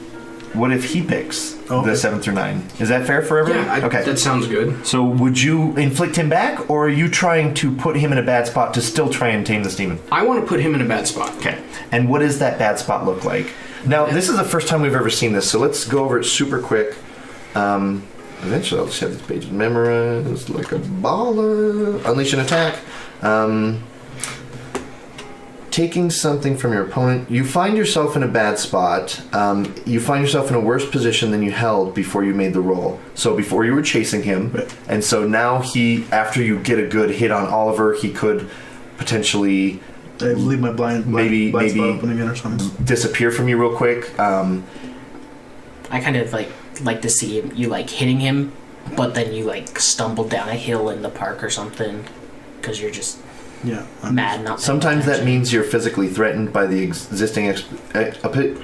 What if he picks the 7 through 9? Is that fair for everyone? Yeah, okay. That sounds good. So would you inflict him back, or are you trying to put him in a bad spot to still try and tame this demon? I want to put him in a bad spot. Okay. And what does that bad spot look like? Now, this is the first time we've ever seen this, so let's go over it super quick. Eventually, I'll just have this page memorized like a baller. Unleash an attack. Taking something from your opponent, you find yourself in a bad spot. You find yourself in a worse position than you held before you made the roll. So before you were chasing him, right. And so now after you get a good hit on Oliver, he could potentially leave my blind maybe spot open again or something. Disappear from you real quick. I kind of like to see you like hitting him, but then you like stumble down a hill in the park or something because you're just. Yeah. Mad, not sometimes that means you're physically threatened by the existing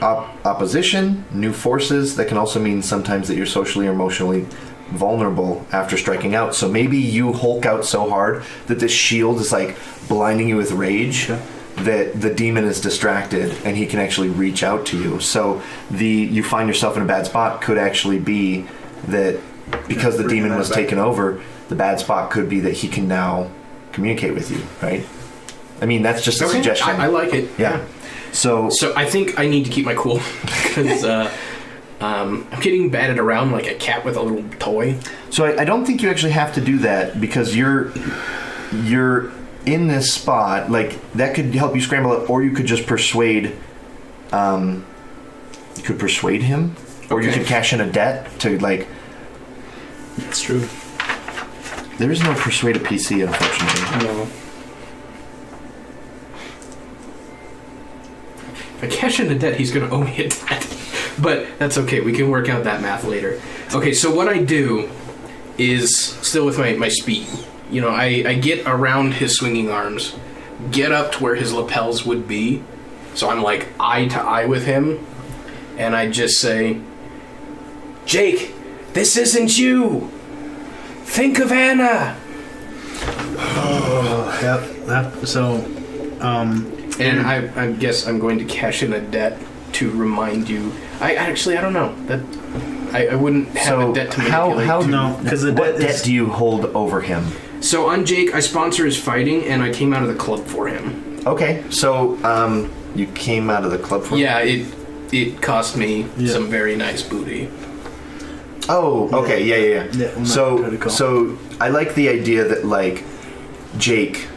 opposition, new forces. That can also mean sometimes that you're socially or emotionally vulnerable after striking out. So maybe you Hulk out so hard that this shield is like blinding you with rage that the demon is distracted and he can actually reach out to you. So you find yourself in a bad spot could actually be that because the demon was taken over, the bad spot could be that he can now communicate with you, right? I mean, that's just a suggestion. I like it. Yeah. So I think I need to keep my cool because I'm getting batted around like a cat with a little toy. So I don't think you actually have to do that because you're in this spot. Like that could help you scramble up, or you could just persuade. You could persuade him, or you could cash in a debt to like. That's true. There is no persuade a PC, unfortunately. No. If I cash in a debt, he's going to owe me a debt. But that's okay. We can work out that math later. Okay, so what I do is, still with my speed, you know, I get around his swinging arms, get up to where his lapels would be, so I'm like eye to eye with him, and I just say, Jake, this isn't you! Think of Anna! Oh, yep. So, and I guess I'm going to cash in a debt to remind you. I don't know. That I wouldn't have a debt to manipulate. What debt do you hold over him? So on Jake, I sponsor his fighting, and I came out of the club for him. Okay, so you came out of the club for him? Yeah, it cost me some very nice booty. Oh, okay, yeah. So I like the idea that, like, Jake,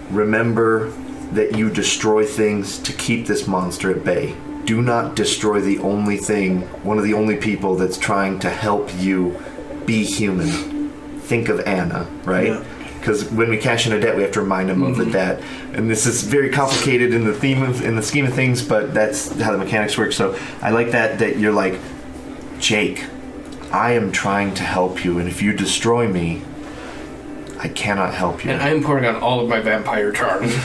remember that you destroy things to keep this monster at bay. Do not destroy one of the only people that's trying to help you be human. Think of Anna, right? Because when we cash in a debt, we have to remind him of the debt. And this is very complicated in the scheme of things, but that's how the mechanics work. So I like that you're like, Jake, I am trying to help you, and if you destroy me, I cannot help you. And I am pouring on all of my vampire charms.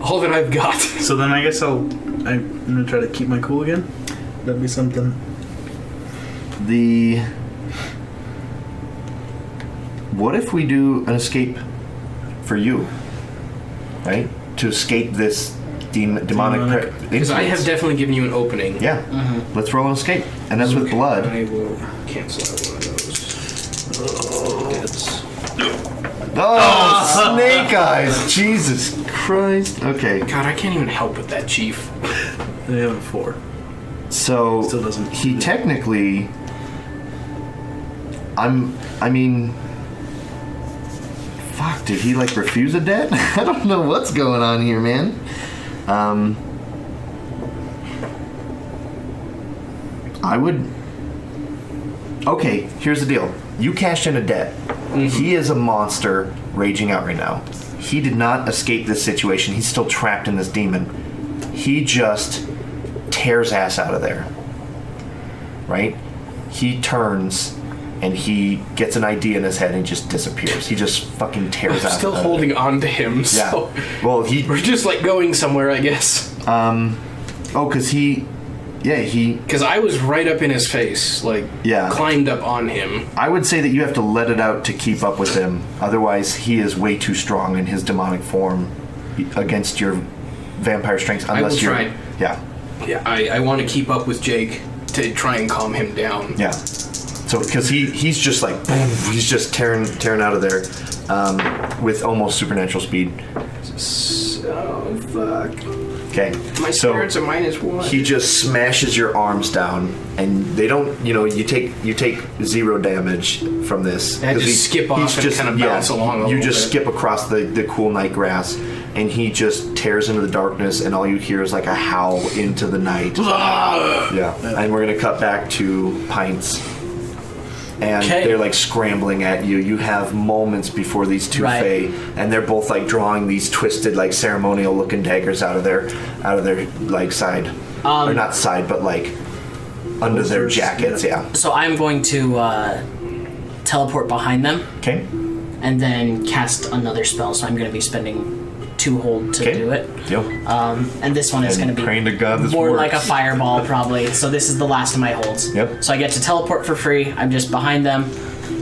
All that I've got. So then I guess I'm gonna try to keep my cool again. That'd be something. What if we do an escape for you, right? To escape this demonic because I have definitely given you an opening. Yeah. Mm-hmm. Let's roll an escape, and that's with blood. I will cancel out one of those. Oh, snake eyes! Jesus Christ. Okay. God, I can't even help with that, Chief. They have a 4. So still doesn't. He technically. I mean. Fuck, did he like refuse a debt? I don't know what's going on here, man. I would. Okay, here's the deal. You cashed in a debt. Mm-hmm. He is a monster raging out right now. He did not escape this situation. He's still trapped in this demon. He just tears ass out of there. Right? He turns and he gets an idea in his head and he just disappears. He just fucking tears out. I'm still holding on to him, so yeah. Well, we're just like going somewhere, I guess. Because I was right up in his face, climbed up on him. I would say that you have to let it out to keep up with him. Otherwise, he is way too strong in his demonic form against your vampire strength. Unless I will try. Yeah. Yeah, I want to keep up with Jake to try and calm him down. Yeah. So, because he's just like, boom, he's just tearing out of there with almost supernatural speed. Oh, fuck. Okay. My spirits are -1. He just smashes your arms down, and they don't. You take 0 damage from this. And I just skip off and kind of bounce along. You just skip across the cool night grass, and he just tears into the darkness, and all you hear is like a howl into the night. Yeah. And we're gonna cut back to Pints. And they're like scrambling at you. You have moments before these two Fae, and they're both like drawing these twisted, like ceremonial looking daggers out of their like side, or not side, but like under their jackets. Yeah. So I'm going to teleport behind them. Okay. And then cast another spell. So I'm going to be spending 2 hold to do it. Yep. And this one is going to be praying to God this more works. like a fireball, probably. So this is the last of my holds. Yep. So I get to teleport for free. I'm just behind them,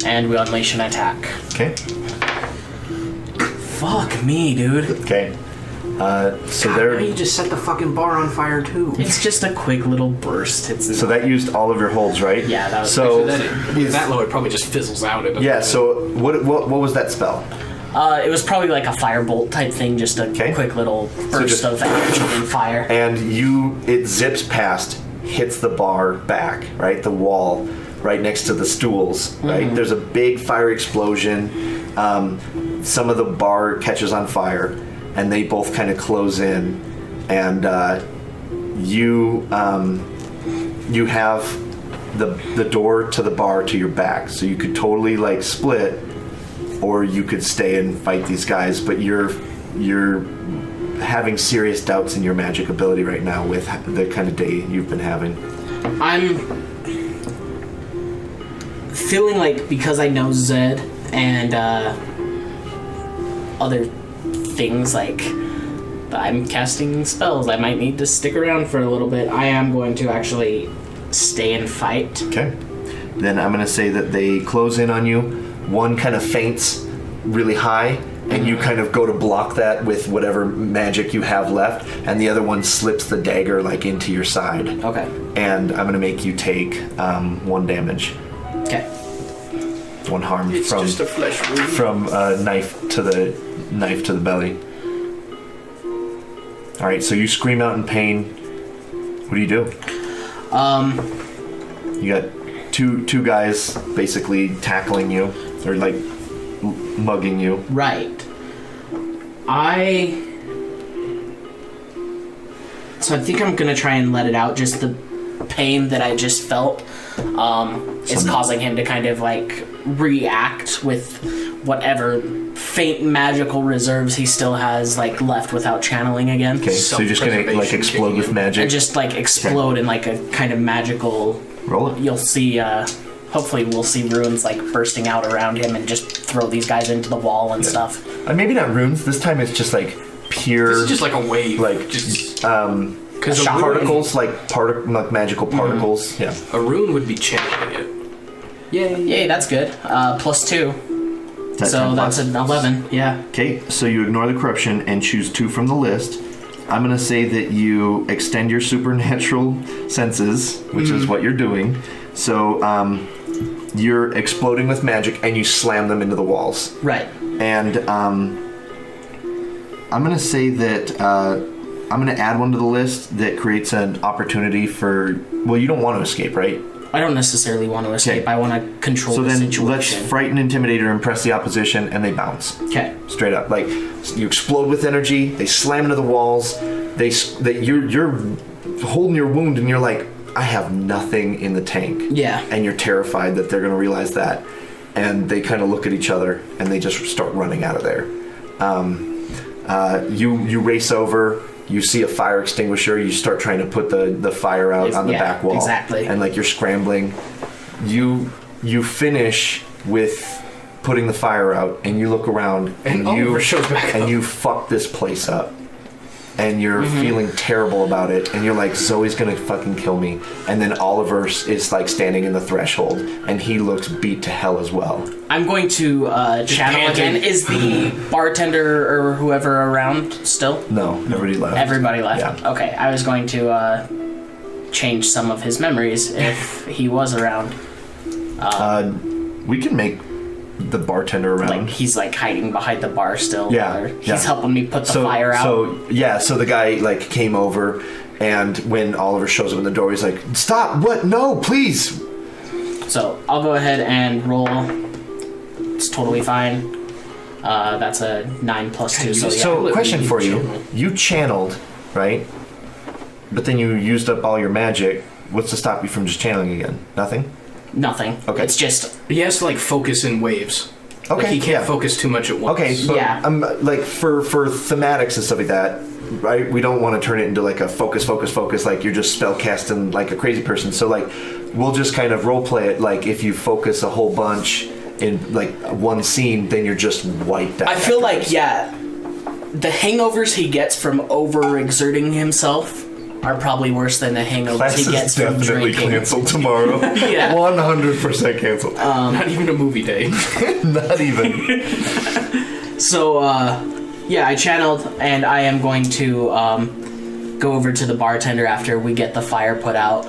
and we unleash an attack. Okay. Fuck me, dude. Okay. So God, there. now you just set the fucking bar on fire too. It's just a quick little burst. So that used all of your holds, right? Yeah, that was so. With that low, it probably just fizzles out. Yeah. So what was that spell? It was probably like a firebolt type thing, just a quick little burst of energy and fire. And it zips past, hits the bar back, right? The wall, right next to the stools, right? Mm-hmm. There's a big fire explosion. Some of the bar catches on fire, and they both kind of close in. And you have the door to the bar to your back, so you could totally like split. Or you could stay and fight these guys, but you're having serious doubts in your magic ability right now with the kind of day you've been having. I'm feeling like because I know Zed and other things, like I'm casting spells, I might need to stick around for a little bit. I am going to actually stay and fight. Okay. Then I'm going to say that they close in on you. One kind of faints really high, and you kind of go to block that with whatever magic you have left, and the other one slips the dagger like into your side. Okay. And I'm going to make you take 1 damage. Okay. 1 harm it's from just a flesh wound. From knife to the belly. All right, so you scream out in pain. What do you do? You got two guys basically tackling you or like mugging you. Right. So I think I'm gonna try and let it out. Just the pain that I just felt is causing him to kind of like react with whatever faint magical reserves he still has like left without channeling again. Okay, so you're just gonna like explode with magic. And just like explode in like a kind of magical. Roll it. You'll see. Hopefully, we'll see runes like bursting out around him and just throw these guys into the wall and stuff. Maybe not runes. This time it's just like pure. This is just like a wave. Like just because particles, like magical particles. Yeah. A rune would be channeling it. Yay, that's good. +2. So that's an 11. Yeah. Okay, so you ignore the corruption and choose 2 from the list. I'm gonna say that you extend your supernatural senses, which is what you're doing. So you're exploding with magic and you slam them into the walls. Right. And I'm gonna say that I'm gonna add 1 to the list that creates an opportunity for. Well, you don't want to escape, right? I don't necessarily want to escape. I want to control the situation. So then let's frighten, intimidate, or impress the opposition, and they bounce. Okay. Straight up. Like, you explode with energy, they slam into the walls, you're holding your wound, and you're like, I have nothing in the tank. Yeah. And you're terrified that they're going to realize that. And they kind of look at each other, and they just start running out of there. You race over. You see a fire extinguisher. You start trying to put the fire out on the back wall. Exactly. And like you're scrambling. You finish with putting the fire out, and you look around, and Oliver shows back up. you fuck this place up. And you're feeling terrible about it, and you're like, Zoe's gonna fucking kill me. And then Oliver is like standing in the threshold, and he looks beat to hell as well. I'm going to channel again. Is the bartender or whoever around still? No, everybody left. Everybody left? Yeah. Okay, I was going to change some of his memories if he was around. We can make the bartender around. Like he's like hiding behind the bar still. Yeah, or he's helping me put the fire out. So the guy like came over, and when Oliver shows up in the door, he's like, "Stop! What? No, please!" So I'll go ahead and roll. It's totally fine. That's a 9 plus 2. So question for you: you channeled, right? But then you used up all your magic. What's to stop you from just channeling again? Nothing. Nothing. Okay. It's just he has to like focus in waves. Okay. Like, he can't focus too much at once. Okay. But like for thematics and stuff like that, right? We don't want to turn it into like a focus. Like you're just spell casting like a crazy person. So like, we'll just kind of role play it. Like if you focus a whole bunch in like one scene, then you're just wiped out. I feel like the hangovers he gets from overexerting himself are probably worse than the hangovers Class he gets is from definitely drinking. canceled tomorrow. Yeah. 100% canceled. Not even a movie day. Not even. So Yeah, I channeled, and I am going to go over to the bartender after we get the fire put out.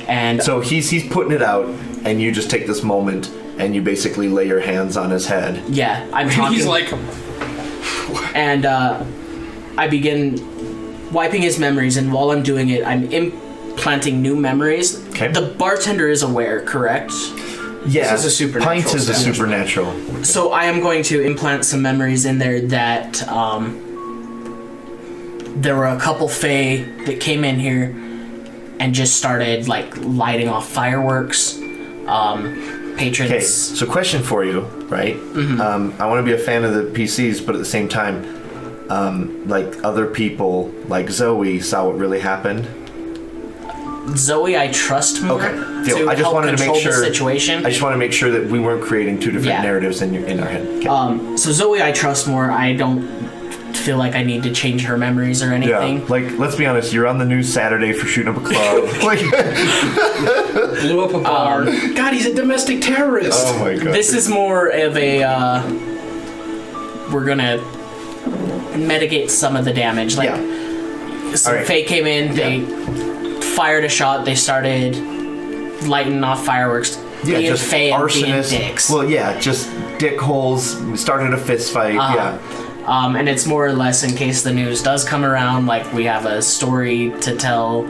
And so he's putting it out, and you just take this moment, and you basically lay your hands on his head. Yeah, I'm talking. He's like, and I begin wiping his memories, and while I'm doing it, I'm implanting new memories. Okay. The bartender is aware, correct? Yeah, This is a supernatural Pint is a sound. supernatural. So I am going to implant some memories in there that there were a couple fae that came in here and just started like lighting off fireworks. Patrons. Okay, so question for you, right? Mm-hmm. I want to be a fan of the PCs, but at the same time, like other people, like Zoe, saw what really happened. Zoe, I trust more Okay, deal. to I just help wanted to control make sure. the situation. I just want to make sure that we weren't creating two different narratives in our head. Okay. So Zoe, I trust more. I don't feel like I need to change her memories or anything. Yeah, like let's be honest, you're on the news Saturday for shooting up a club. Like, blew up a bar. God, he's a domestic terrorist. oh my god. This is more of a we're gonna mitigate some of the damage. Like some Alright. fae came in, they fired a shot, they started lighting off fireworks. Being just fae and being arsonists. dicks. Well, yeah, just dick holes. Started a fist fight. Yeah. And it's more or less in case the news does come around, like we have a story to tell,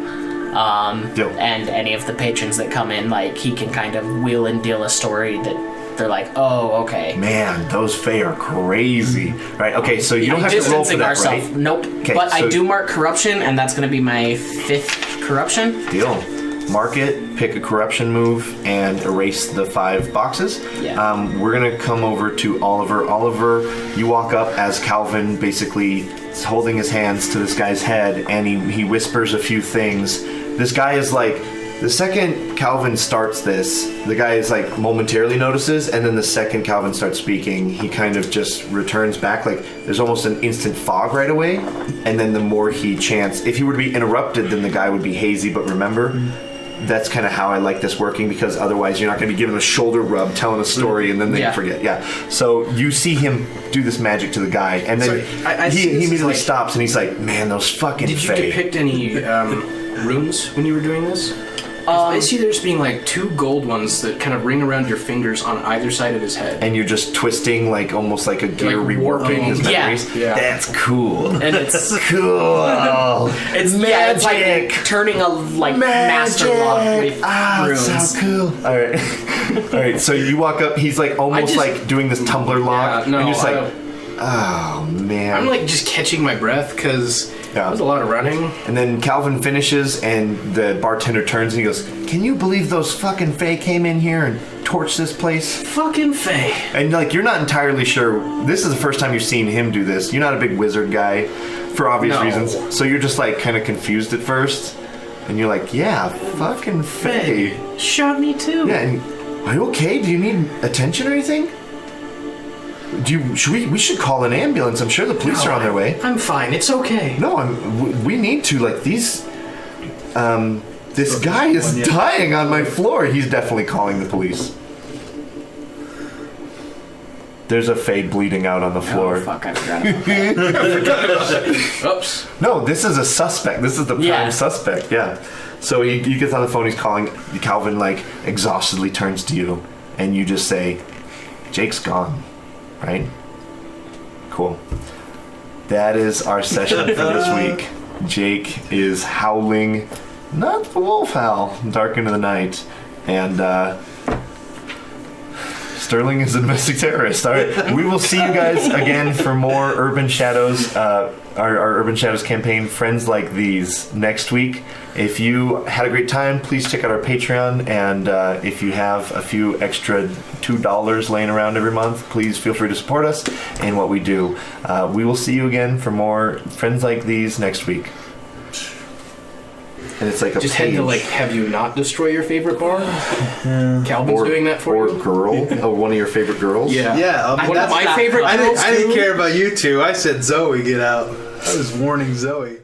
and any of the patrons that come in, like he can kind of wheel and deal a story that they're like, oh, okay. Man, those fae are crazy. Right? Okay, so you don't have to roll for that, right? Nope. Okay, but so I do mark corruption, and that's going to be my 5th corruption. Deal. Mark it, pick a corruption move, and erase the 5 boxes. Yeah. We're going to come over to Oliver. Oliver, you walk up as Calvin basically is holding his hands to this guy's head, and he whispers a few things. This guy is like, the second Calvin starts this, the guy is like momentarily notices, and then the second Calvin starts speaking, he kind of just returns back. Like there's almost an instant fog right away, and then the more he chants, if he were to be interrupted, then the guy would be hazy. But remember, that's kind of how I like this working, because otherwise you're not going to be given a shoulder rub telling a story and then they forget. Yeah. So you see him do this magic to the guy, and then he immediately stops and he's like, "Man, those fucking Did you fae." depict any runes when you were doing this? I see there's being like 2 gold ones that kind of ring around your fingers on either side of his head. And you're just twisting, like almost like a gear Like rewarping his Yeah. memories. Yeah. That's cool. And it's Cool. it's magic. it's like turning a master lock with runes. So cool. All right, all right. So you walk up. He's like almost like doing this tumbler lock, no, and you're just like, oh man. I'm like just catching my breath because that was a lot of running. And then Calvin finishes, and the bartender turns and he goes, "Can you believe those fucking fae came in here and torched this place?" Fucking fae. And like you're not entirely sure. This is the first time you've seen him do this. You're not a big wizard guy, for obvious reasons. So you're just like kind of confused at first, and you're like, "Yeah, fucking fae shot me too." Yeah. And, are you okay? Do you need attention or anything? We should call an ambulance. I'm sure the police are on their way. I'm fine. It's okay. No, we need to. Like these. This guy is dying on my floor. He's definitely calling the police. There's a fae bleeding out on the floor. Oh, fuck, I forgot about that. Oops. No, this is a suspect. This is the prime suspect. Yeah. So he gets on the phone. He's calling. Calvin like exhaustedly turns to you, and you just say, "Jake's gone." Right? Cool. That is our session for this week. Jake is howling, not the wolf howl, dark into the night, and Sterling is a domestic terrorist. All right, we will see you guys again for more Urban Shadows, our Urban Shadows campaign, Friends Like These, next week. If you had a great time, please check out our Patreon, and if you have a few extra $2 laying around every month, please feel free to support us in what we do. We will see you again for more Friends Like These next week. And it's like a Just page. had to like have you not destroy your favorite bar. Calvin's doing that for or you. girl. Oh, one of your favorite girls. Yeah. Yeah, One of my favorite I girls didn't too. care about you two. I said, Zoe, get out. I was warning Zoe.